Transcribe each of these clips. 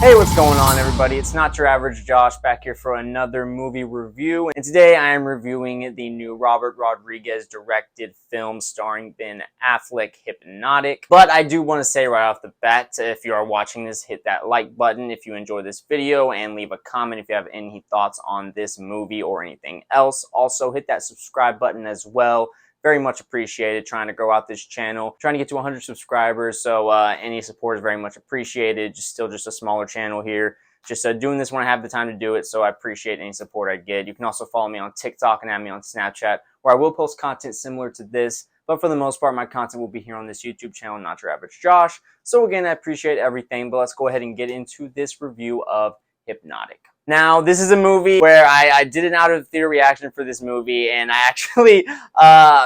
Hey, what's going on, everybody? It's Not Your Average Josh back here for another movie review. And today I am reviewing the new Robert Rodriguez directed film starring Ben Affleck, Hypnotic. But I do want to say right off the bat, if you are watching this, hit that like button if you enjoy this video and leave a comment if you have any thoughts on this movie or anything else. Also, hit that subscribe button as well. Very much appreciated, trying to grow out this channel, trying to get to 100 subscribers, so any support is very much appreciated. Still just a smaller channel here, just doing this when I have the time to do it, so I appreciate any support I get. You can also follow me on TikTok and add me on Snapchat, where I will post content similar to this, but for the most part, my content will be here on this YouTube channel, Not Your Average Josh. So again, I appreciate everything, but let's go ahead and get into this review of Hypnotic. Now, this is a movie where I did an out-of-theater reaction for this movie, and I actually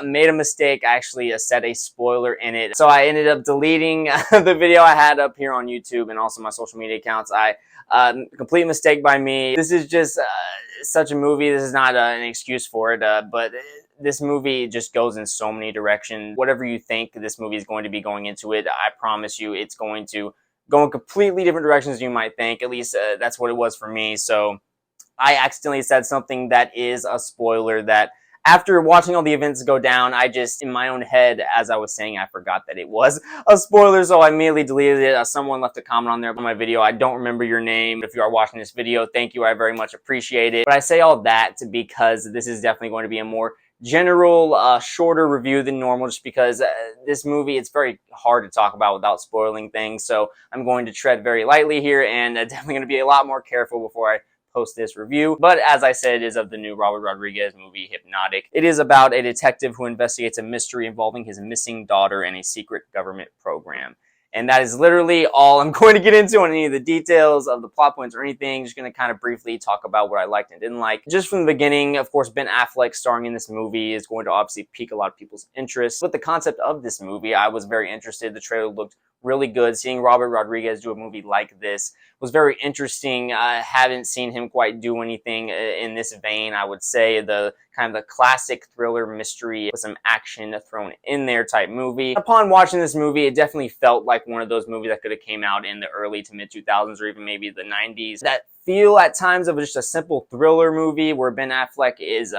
made a mistake. I actually set a spoiler in it. So I ended up deleting the video I had up here on YouTube and also my social media accounts. Complete mistake by me. This is just such a movie. This is not an excuse for it, but this movie just goes in so many directions. Whatever you think this movie is going to be going into it, I promise you it's going to go in completely different directions than you might think. At least that's what it was for me. So I accidentally said something that is a spoiler that after watching all the events go down, I just, in my own head, as I was saying, I forgot that it was a spoiler, so I immediately deleted it. Someone left a comment on there on my video. I don't remember your name. If you are watching this video, thank you. I very much appreciate it. But I say all that because this is definitely going to be a more general, shorter review than normal, just because this movie, it's very hard to talk about without spoiling things. So I'm going to tread very lightly here and definitely going to be a lot more careful before I post this review. But as I said, it is of the new Robert Rodriguez movie, Hypnotic. It is about a detective who investigates a mystery involving his missing daughter and a secret government program. And that is literally all I'm going to get into on any of the details of the plot points or anything. Just going to kind of briefly talk about what I liked and didn't like. Just from the beginning, of course, Ben Affleck starring in this movie is going to obviously pique a lot of people's interest. With the concept of this movie, I was very interested. The trailer looked really good. Seeing Robert Rodriguez do a movie like this was very interesting. I haven't seen him quite do anything in this vein. I would say the kind of the classic thriller mystery with some action thrown in there type movie. Upon watching this movie, it definitely felt like one of those movies that could have came out in the early to mid 2000s or even maybe the 90s. That feel at times of just a simple thriller movie where Ben Affleck is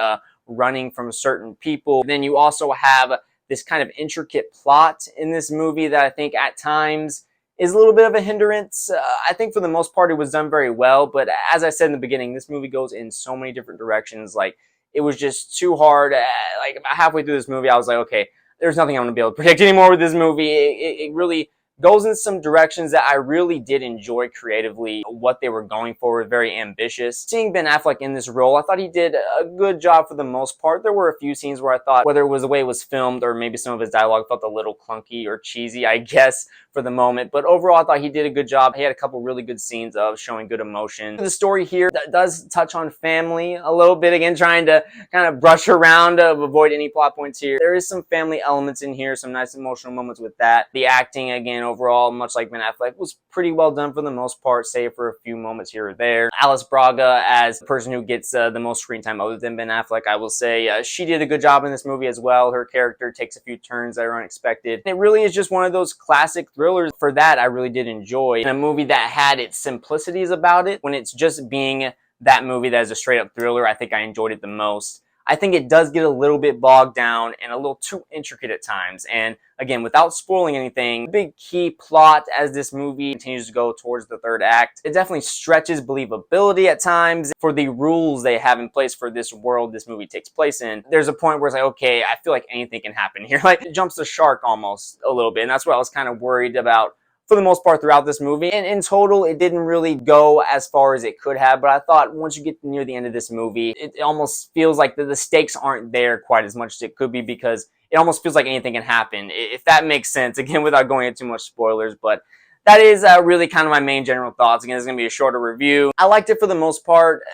running from certain people. Then you also have this kind of intricate plot in this movie that I think at times is a little bit of a hindrance. I think for the most part it was done very well, but as I said in the beginning, this movie goes in so many different directions. Like, it was just too hard. Like, about halfway through this movie, I was like, okay, there's nothing I'm going to be able to predict anymore with this movie. It really goes in some directions that I really did enjoy creatively. What they were going for was very ambitious. Seeing Ben Affleck in this role, I thought he did a good job for the most part. There were a few scenes where I thought, whether it was the way it was filmed or maybe some of his dialogue felt a little clunky or cheesy, I guess, for the moment. But overall, I thought he did a good job. He had a couple really good scenes of showing good emotion. The story here that does touch on family a little bit. Again, trying to kind of brush around to avoid any plot points here. There is some family elements in here, some nice emotional moments with that. The acting, again, overall, much like Ben Affleck, was pretty well done for the most part, save for a few moments here or there. Alice Braga, as the person who gets the most screen time other than Ben Affleck, I will say she did a good job in this movie as well. Her character takes a few turns that are unexpected. It really is just one of those classic thrillers. For that, I really did enjoy. In a movie that had its simplicities about it, when it's just being that movie that is a straight up thriller, I think I enjoyed it the most. I think it does get a little bit bogged down and a little too intricate at times. And again, without spoiling anything, the big key plot as this movie continues to go towards the third act, it definitely stretches believability at times for the rules they have in place for this world this movie takes place in. There's a point where it's like, okay, I feel like anything can happen here. Like, it jumps the shark almost a little bit. And that's what I was kind of worried about for the most part throughout this movie. And in total, it didn't really go as far as it could have, but I thought once you get near the end of this movie, it almost feels like the stakes aren't there quite as much as it could be, because it almost feels like anything can happen, if that makes sense, again, without going into too much spoilers. But that is really kind of my main general thoughts. Again, it's going to be a shorter review. I liked it for the most part.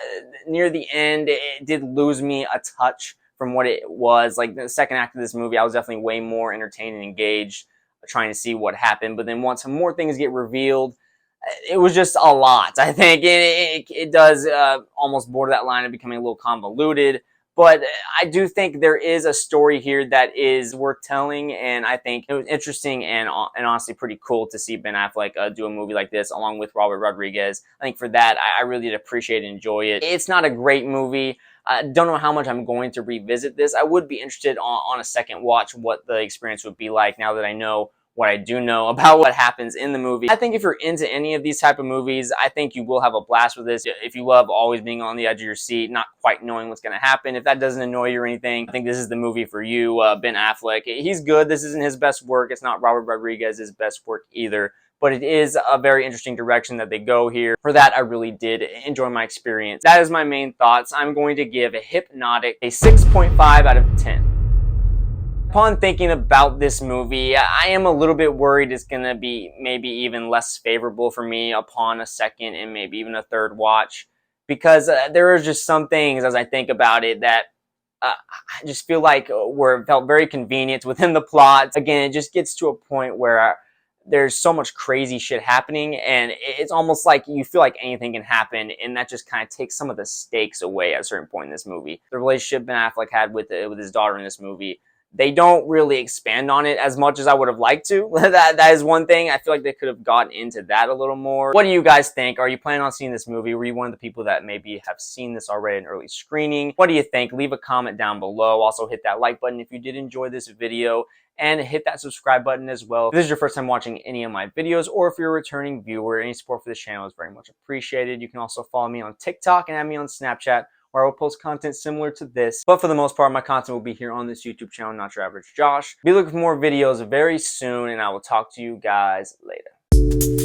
Near the end, it did lose me a touch from what it was. Like, the second act of this movie, I was definitely way more entertained and engaged, trying to see what happened. But then once some more things get revealed, it was just a lot. I think it does almost border that line of becoming a little convoluted. But I do think there is a story here that is worth telling, and I think it was interesting and honestly pretty cool to see Ben Affleck do a movie like this along with Robert Rodriguez. I think for that, I really did appreciate and enjoy it. It's not a great movie. I don't know how much I'm going to revisit this. I would be interested on a second watch what the experience would be like now that I know what I do know about what happens in the movie. I think if you're into any of these type of movies, I think you will have a blast with this. If you love always being on the edge of your seat, not quite knowing what's going to happen, if that doesn't annoy you or anything, I think this is the movie for you. Ben Affleck, he's good. This isn't his best work. It's not Robert Rodriguez's best work either, but it is a very interesting direction that they go here. For that, I really did enjoy my experience. That is my main thoughts. I'm going to give Hypnotic a 6.5 out of 10. Upon thinking about this movie, I am a little bit worried it's going to be maybe even less favorable for me upon a second and maybe even a third watch, because there are just some things as I think about it that I just feel like felt very convenient within the plot. Again, it just gets to a point where there's so much crazy shit happening, and it's almost like you feel like anything can happen, and that just kind of takes some of the stakes away at a certain point in this movie. The relationship Ben Affleck had with his daughter in this movie, they don't really expand on it as much as I would have liked to. That is one thing. I feel like they could have gotten into that a little more. What do you guys think? Are you planning on seeing this movie? Were you one of the people that maybe have seen this already in early screening? What do you think? Leave a comment down below. Also hit that like button if you did enjoy this video, and hit that subscribe button as well. If this is your first time watching any of my videos, or if you're a returning viewer, any support for this channel is very much appreciated. You can also follow me on TikTok and add me on Snapchat, where I will post content similar to this. But for the most part, my content will be here on this YouTube channel, Not Your Average Josh. Be looking for more videos very soon, and I will talk to you guys later.